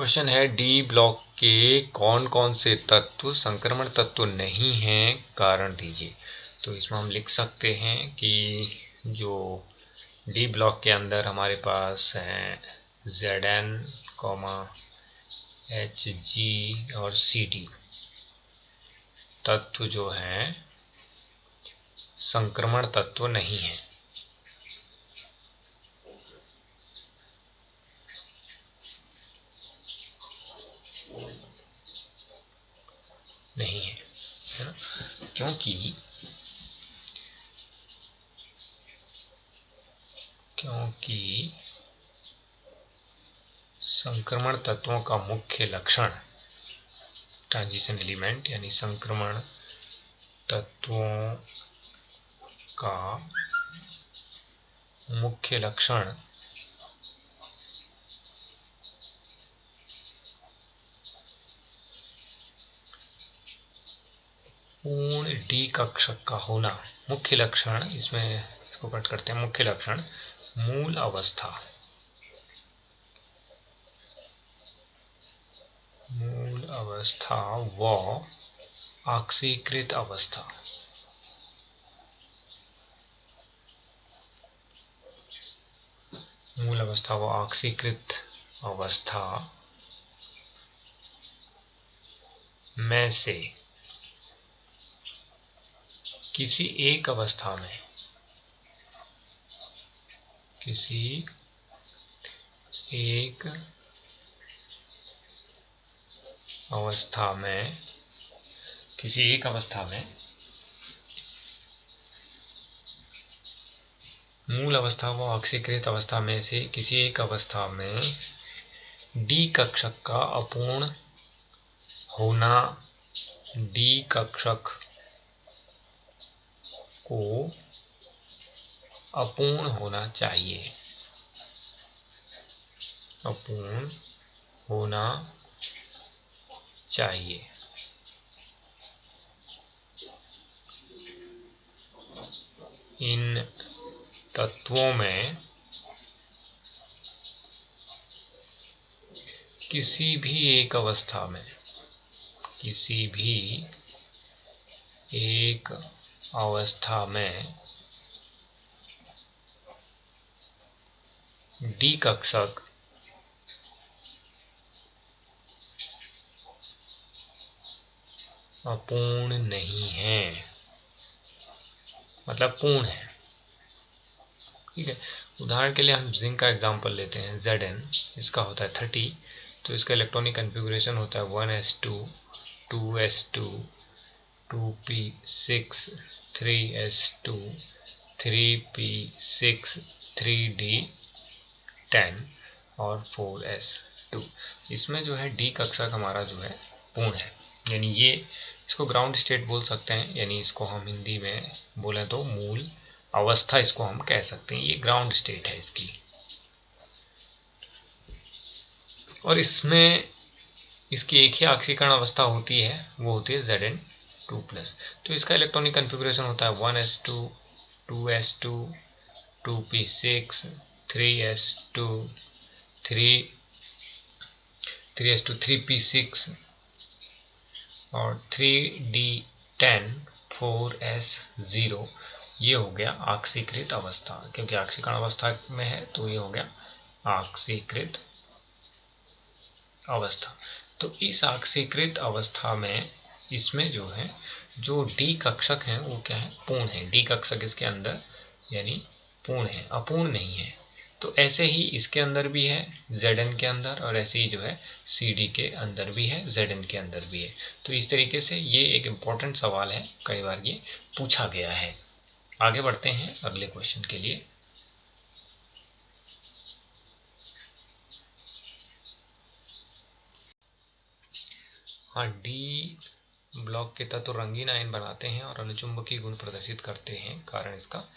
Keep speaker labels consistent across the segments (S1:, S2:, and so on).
S1: Question है D block के कौन कौन से तत्व संक्रमण तत्व नहीं हैं, कारण दीजिए। तो इसमें हम लिख सकते हैं कि जो डी ब्लॉक के अंदर हमारे पास है Zn, Hg और Cd तत्व जो हैं संक्रमण तत्व नहीं है। नहीं है, है ना? क्योंकि संक्रमण तत्वों का मुख्य लक्षण ट्रांजिशन एलिमेंट यानी संक्रमण तत्वों का मुख्य लक्षण पूर्ण डी कक्षक का होना। मुख्य लक्षण, इसमें इसको कट करते हैं, मुख्य लक्षण मूल अवस्था, मूल अवस्था व ऑक्सीकृत अवस्था। मूल अवस्था व ऑक्सीकृत अवस्था में से किसी एक अवस्था में, किसी एक अवस्था में, किसी एक अवस्था में मूल अवस्था व ऑक्सीकृत अवस्था में से किसी एक अवस्था में डी कक्षक का अपूर्ण होना, डी कक्षक को अपूर्ण होना चाहिए, अपूर्ण होना चाहिए। इन तत्वों में किसी भी एक अवस्था में, किसी भी एक अवस्था में डी कक्षक अपूर्ण नहीं है, मतलब पूर्ण है। ठीक है, उदाहरण के लिए हम जिंक का एग्जांपल लेते हैं। Zn इसका होता है 30, तो इसका इलेक्ट्रॉनिक कन्फिगुरेशन होता है 1s2 2s2 2p6 3s2 3p6 3d10 और 4s2। इसमें जो है डी कक्षक हमारा जो है पूर्ण है, यानी ये इसको ग्राउंड स्टेट बोल सकते हैं, यानी इसको हम हिंदी में बोलें तो मूल अवस्था इसको हम कह सकते हैं। ये ग्राउंड स्टेट है इसकी। और इसमें इसकी एक ही ऑक्सीकरण अवस्था होती है, वो होती है Zn2+। तो इसका इलेक्ट्रॉनिक कन्फिगुरेशन होता है 1s2 2s2 2p6 3s2 3s2 3p6 और 3d10 4s0। ये हो गया ऑक्सीकृत अवस्था, क्योंकि ऑक्सीकरण अवस्था में है तो ये हो गया ऑक्सीकृत अवस्था। तो इस ऑक्सीकृत अवस्था में इसमें जो है जो डी कक्षक हैं वो क्या है, पूर्ण है। डी कक्षक इसके अंदर यानी पूर्ण है, अपूर्ण नहीं है। तो ऐसे ही इसके अंदर भी है Zn के अंदर, और ऐसे ही जो है Cd के अंदर भी है, Zn के अंदर भी है। तो इस तरीके से ये एक इम्पोर्टेंट सवाल है, कई बार ये पूछा गया है। आगे बढ़ते हैं अगले क्वेश्चन के लिए। हाँ, डी ब्लॉक के तत्व रंगीन आयन बनाते हैं और अनुचुंबकीय गुण प्रदर्शित करते हैं, कारण इसका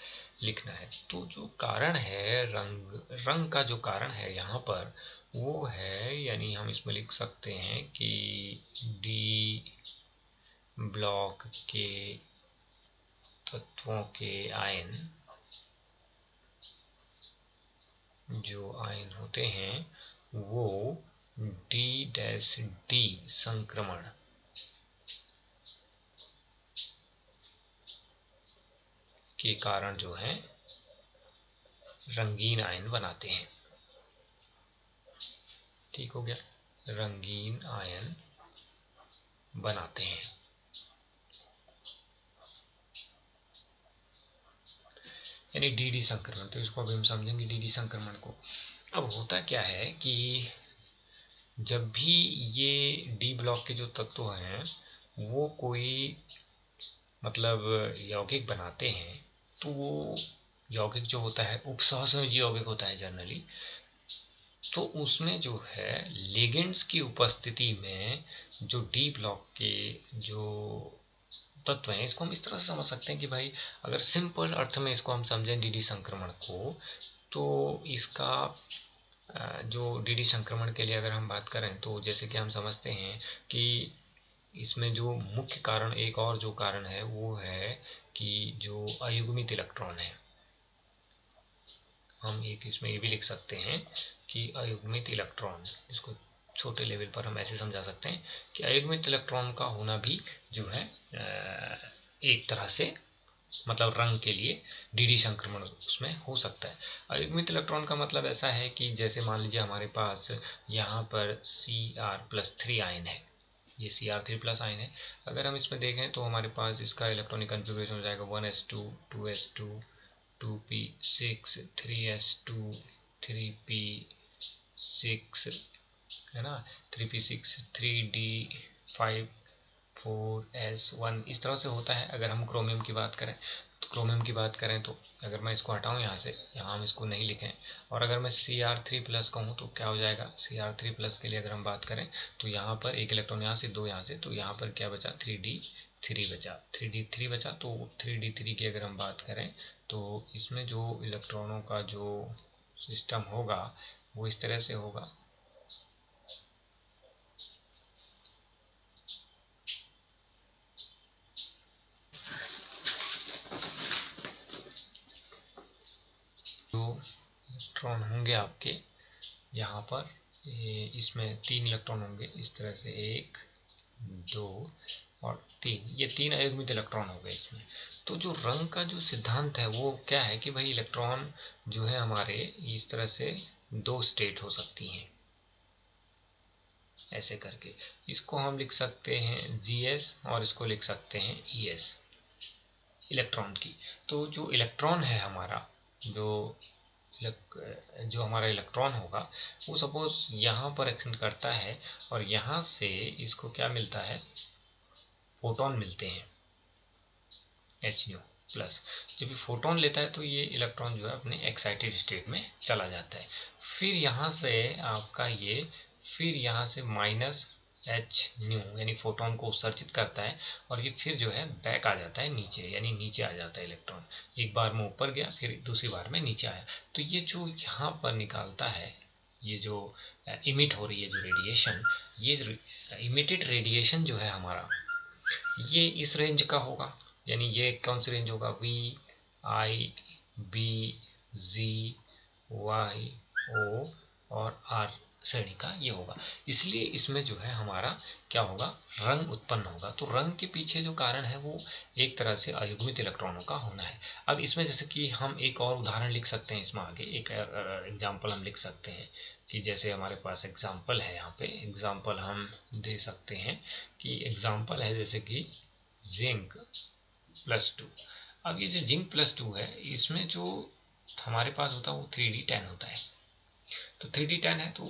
S1: लिखना है। तो जो कारण है, रंग का जो कारण है यहाँ पर वो है, यानी हम इसमें लिख सकते हैं कि डी ब्लॉक के तत्वों के आयन, जो आयन होते हैं वो डी डैश डी संक्रमण के कारण जो है रंगीन आयन बनाते हैं। ठीक हो गया, रंगीन आयन बनाते हैं। यानी डी संक्रमण, तो इसको अभी हम समझेंगे डी संक्रमण को। अब होता क्या है कि जब भी ये डी ब्लॉक के जो तत्व हैं वो कोई मतलब यौगिक बनाते हैं, तो वो यौगिक जो होता है उपसहसंयोजी यौगिक होता है जनरली, तो उसमें जो है लिगेंड्स की उपस्थिति में जो डी ब्लॉक के जो तत्व हैं, इसको हम इस तरह से समझ सकते हैं कि भाई अगर सिंपल अर्थ में इसको हम समझें डी संक्रमण को, तो इसका जो डी संक्रमण के लिए अगर हम बात करें तो जैसे कि हम समझते हैं कि इसमें जो मुख्य कारण, एक और जो कारण है वो है कि जो अयुग्मित इलेक्ट्रॉन है, हम एक इसमें ये भी लिख सकते हैं कि अयुग्मित इलेक्ट्रॉन, इसको छोटे लेवल पर हम ऐसे समझा सकते हैं कि अयुग्मित इलेक्ट्रॉन का होना भी जो है एक तरह से मतलब रंग के लिए डी संक्रमण उसमें हो सकता है। अयुग्मित इलेक्ट्रॉन का मतलब ऐसा है कि जैसे मान लीजिए हमारे पास यहाँ पर Cr+3 आयन है, ये Cr3+ आयन है। अगर हम इसमें देखें तो हमारे पास इसका इलेक्ट्रॉनिक कन्फिग्रेशन हो जाएगा 1s2 2s2 2p6 3s2 3p6 है ना, 3p6 3d5 4s1 इस तरह से होता है। अगर हम क्रोमियम की बात करें तो अगर मैं इसको हटाऊं यहाँ से, यहाँ हम इसको नहीं लिखें, और अगर मैं Cr3+ कहूँ तो क्या हो जाएगा, Cr3+ के लिए अगर हम बात करें तो यहाँ पर एक इलेक्ट्रॉन यहाँ से, दो यहाँ से, तो यहाँ पर क्या बचा 3d3 बचा। तो 3d3 की अगर हम बात करें तो इसमें जो इलेक्ट्रॉनों का जो सिस्टम होगा वो इस तरह से होगा। जो इलेक्ट्रॉन होंगे आपके यहाँ पर, इसमें 3 इलेक्ट्रॉन होंगे इस तरह से, 1 2 और 3, ये 3 अयुग्मित इलेक्ट्रॉन हो गए इसमें। तो जो रंग का जो सिद्धांत है वो क्या है कि भाई इलेक्ट्रॉन जो है हमारे इस तरह से 2 स्टेट हो सकती हैं, ऐसे करके इसको हम लिख सकते हैं GS और इसको लिख सकते हैं ES इलेक्ट्रॉन की। तो जो इलेक्ट्रॉन है हमारा, जो हमारा इलेक्ट्रॉन होगा वो सपोज यहाँ पर एक्शन करता है और यहाँ से इसको क्या मिलता है, फोटोन मिलते हैं H+। जब ये फोटोन लेता है तो ये इलेक्ट्रॉन जो है अपने एक्साइटेड स्टेट में चला जाता है। फिर यहाँ से आपका ये, फिर यहाँ से -H यानी फोटोन को उत्सर्जित करता है और ये फिर जो है बैक आ जाता है नीचे, यानी नीचे आ जाता है इलेक्ट्रॉन। एक बार में ऊपर गया, फिर दूसरी बार में नीचे आया। तो ये जो यहाँ पर निकालता है, ये जो इमिट हो रही है जो रेडिएशन, ये इमिटेड रेडिएशन जो है हमारा, ये इस रेंज का होगा। यानी ये कौन सी रेंज होगा, VI BZ YO और R श्रेणी का ये होगा। इसलिए इसमें जो है हमारा क्या होगा, रंग उत्पन्न होगा। तो रंग के पीछे जो कारण है वो एक तरह से अयुग्मित इलेक्ट्रॉनों का होना है। अब इसमें जैसे कि हम एक और उदाहरण लिख सकते हैं, इसमें आगे एक एग्जाम्पल हम लिख सकते हैं कि जैसे हमारे पास एग्जाम्पल है, यहाँ पे एग्जाम्पल हम दे सकते हैं कि एग्जाम्पल है जैसे कि Zinc+2। अब ये जो Zinc+2 है, इसमें जो हमारे पास होता है वो 3d10 होता है। तो 3d10 है तो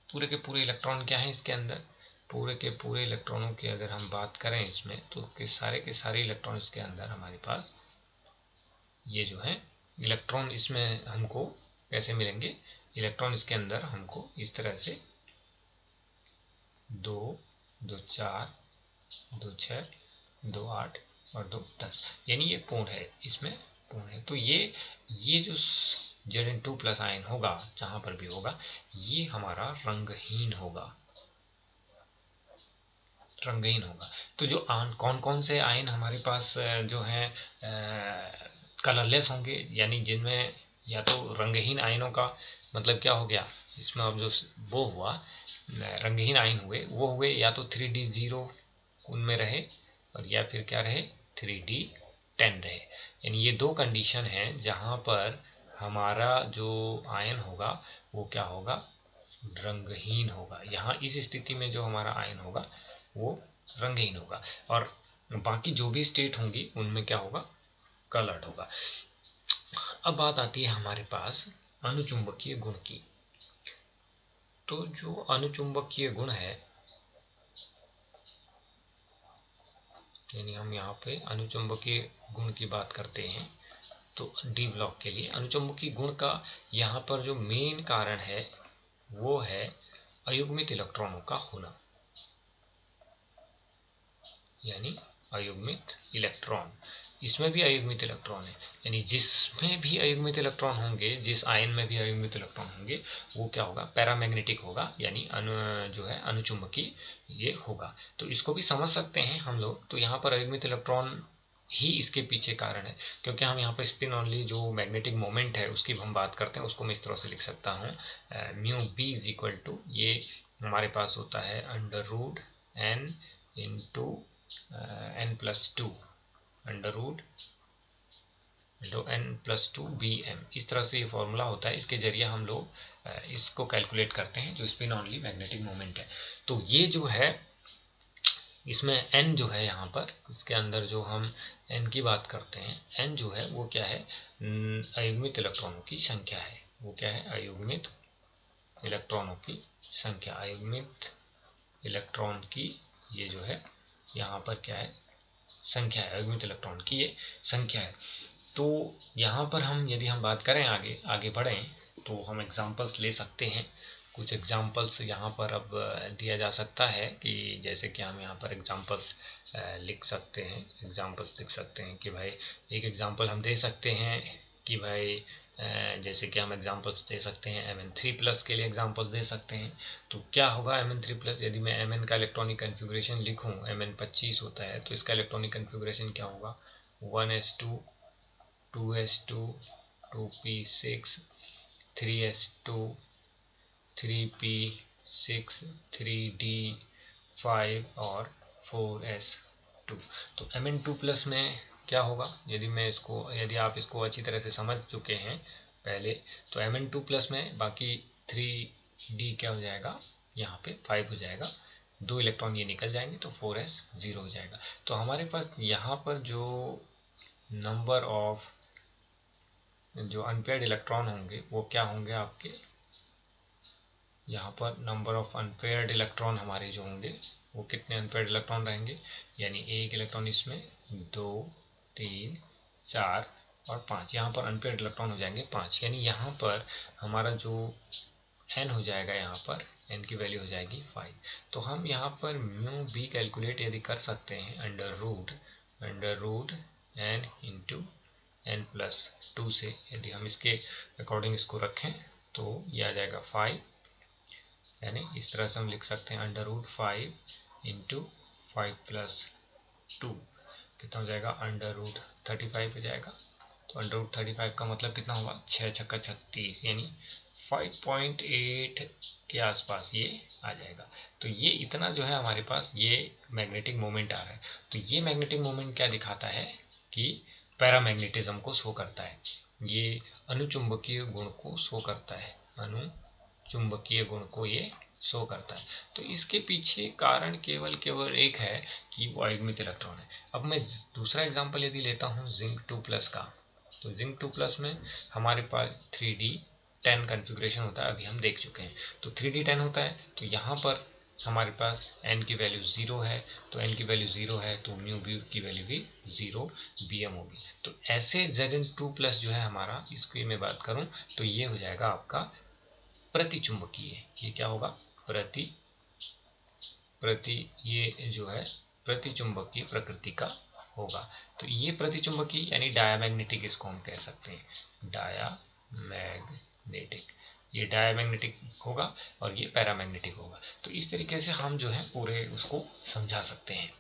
S1: पूरे के पूरे इलेक्ट्रॉन क्या है इसके अंदर, पूरे के पूरे इलेक्ट्रॉनों की अगर हम बात करें इसमें, तो के सारे इलेक्ट्रॉन इसके अंदर हमारे पास ये जो है इलेक्ट्रॉन इसमें हमको कैसे मिलेंगे, इलेक्ट्रॉन इसके अंदर हमको इस तरह से 2 2 4 2 6 2 8 और 2 10, यानी ये पूर्ण है, इसमें पूर्ण है। तो ये जो Zn2+ आयन होगा जहां पर भी होगा, ये हमारा रंगहीन होगा। तो जो कौन कौन से आयन हमारे पास जो है कलरलेस होंगे, यानी जिनमें या तो रंगहीन आयनों का मतलब क्या हो गया, इसमें अब जो वो हुआ रंगहीन आयन हुए वो हुए या तो 3d0 उनमें रहे और या फिर क्या रहे 3d10 रहे। यानी ये दो कंडीशन हैं जहां पर हमारा जो आयन होगा वो क्या होगा, रंगहीन होगा। यहाँ इस स्थिति में जो हमारा आयन होगा वो रंगहीन होगा और बाकी जो भी स्टेट होंगी उनमें क्या होगा, कलर्ड होगा। अब बात आती है हमारे पास अनुचुंबकीय गुण की। तो जो अनुचुंबकीय गुण है, यानी हम यहाँ पे अनुचुंबकीय गुण की बात करते हैं, तो डी ब्लॉक के लिए अनुचुंबकीय गुण का यहाँ पर जो मेन कारण है वो है अयुग्मित इलेक्ट्रॉनों का होना, यानी अयुग्मित इलेक्ट्रॉन। इसमें भी अयुग्मित इलेक्ट्रॉन है, यानी जिसमें भी अयुग्मित इलेक्ट्रॉन होंगे, जिस आयन में भी अयुग्मित इलेक्ट्रॉन होंगे वो क्या होगा, पैरामैग्नेटिक होगा, यानी जो है अनुचुंबकीय ये होगा। तो इसको भी समझ सकते हैं हम लोग। तो यहाँ पर अयुग्मित इलेक्ट्रॉन ही इसके पीछे कारण है, क्योंकि हम यहाँ पर स्पिन ऑनली जो मैग्नेटिक मोमेंट है उसकी हम बात करते हैं, उसको मैं इस तरह से लिख सकता हूँ mu B is equal to, ये हमारे पास होता है under root n into n+2 under root n+2 bm। इस तरह से ये फॉर्मूला होता है, इसके जरिए हम लोग इसको कैलकुलेट करते हैं जो स्पिन ऑनली मैग्नेटिक मोमेंट है। तो ये जो है इसमें n जो है यहाँ पर इसके अंदर जो हम n की बात करते हैं, n जो है वो क्या है, अयुग्मित इलेक्ट्रॉनों की संख्या है। वो क्या है, अयुग्मित इलेक्ट्रॉनों की संख्या, अयुग्मित इलेक्ट्रॉन की ये जो है यहाँ पर क्या है, संख्या है, अयुग्मित इलेक्ट्रॉन की ये संख्या है। तो यहाँ पर हम यदि हम बात करें आगे बढ़ें तो हम एग्जांपल्स ले सकते हैं। कुछ एग्जांपल्स यहाँ पर अब दिया जा सकता है कि जैसे कि हम यहाँ पर एग्जांपल्स लिख सकते हैं कि भाई एक एग्जांपल हम दे सकते हैं कि भाई जैसे कि हम एग्जांपल्स दे सकते हैं Mn3+ के लिए एग्जांपल्स दे सकते हैं। तो क्या होगा Mn3+, यदि मैं Mn का इलेक्ट्रॉनिक कन्फिग्रेशन लिखूं, Mn25 होता है तो इसका इलेक्ट्रॉनिक कन्फिग्रेशन क्या होगा, 1s2 2s2 2p6 3s2 3p6 3d5 और 4s2। तो Mn2+ में क्या होगा, यदि आप इसको अच्छी तरह से समझ चुके हैं पहले, तो Mn2+ में बाकी 3d क्या हो जाएगा, यहाँ पे 5 हो जाएगा, 2 इलेक्ट्रॉन ये निकल जाएंगे तो 4s 0 हो जाएगा। तो हमारे पास यहाँ पर जो नंबर ऑफ जो अनपेयर्ड इलेक्ट्रॉन होंगे वो क्या होंगे आपके, यहाँ पर नंबर ऑफ अनपेयर्ड इलेक्ट्रॉन हमारे जो होंगे वो कितने अनपेयर्ड इलेक्ट्रॉन रहेंगे, यानी एक इलेक्ट्रॉन इसमें, 2 3 4 और 5, यहाँ पर अनपेयर्ड इलेक्ट्रॉन हो जाएंगे 5। यानी यहाँ पर हमारा जो n हो जाएगा, यहाँ पर n की वैल्यू हो जाएगी 5। तो हम यहाँ पर म्यू बी कैलकुलेट यदि कर सकते हैं under root n into n+2 से, यदि हम इसके अकॉर्डिंग इसको रखें तो ये आ जाएगा 5, यानी इस तरह से हम लिख सकते हैं अंडर रूट 5 इंटू 5+2 कितना हो जाएगा, अंडर रूट 35 हो जाएगा। तो अंडर रूट 35 का मतलब कितना होगा, 6 छक्का 36, यानी 5.8 के आसपास ये आ जाएगा। तो ये इतना जो है हमारे पास ये मैग्नेटिक मोमेंट आ रहा है। तो ये मैग्नेटिक मोमेंट क्या दिखाता है कि पैरामैग्नेटिज्म को शो करता है, ये अनुचुंबकीय गुण को शो करता है, अनुचुंबकीय गुण को ये शो करता है। तो इसके पीछे कारण केवल एक है कि वो अयुग्मित इलेक्ट्रॉन है। अब मैं दूसरा एग्जांपल यदि लेता हूँ Zinc2+ का, तो Zinc2+ में हमारे पास 3d10 कन्फिग्रेशन होता है, अभी हम देख चुके हैं। तो 3d10 होता है, तो यहाँ पर हमारे पास n की वैल्यू 0 है, तो n की वैल्यू 0 है तो म्यू बी की वैल्यू भी 0 bm होगी। तो ऐसे Zn2+ जो है हमारा, इसकी मैं बात करूं तो ये हो जाएगा आपका प्रतिचुंबकीय। ये क्या होगा, ये जो है प्रतिचुंबकीय प्रकृति का होगा। तो ये प्रतिचुंबकीय यानी डायामैग्नेटिक इसको हम कह सकते हैं, डायामैग्नेटिक, ये डायामैग्नेटिक होगा और ये पैरामैग्नेटिक होगा। तो इस तरीके से हम जो है पूरे उसको समझा सकते हैं।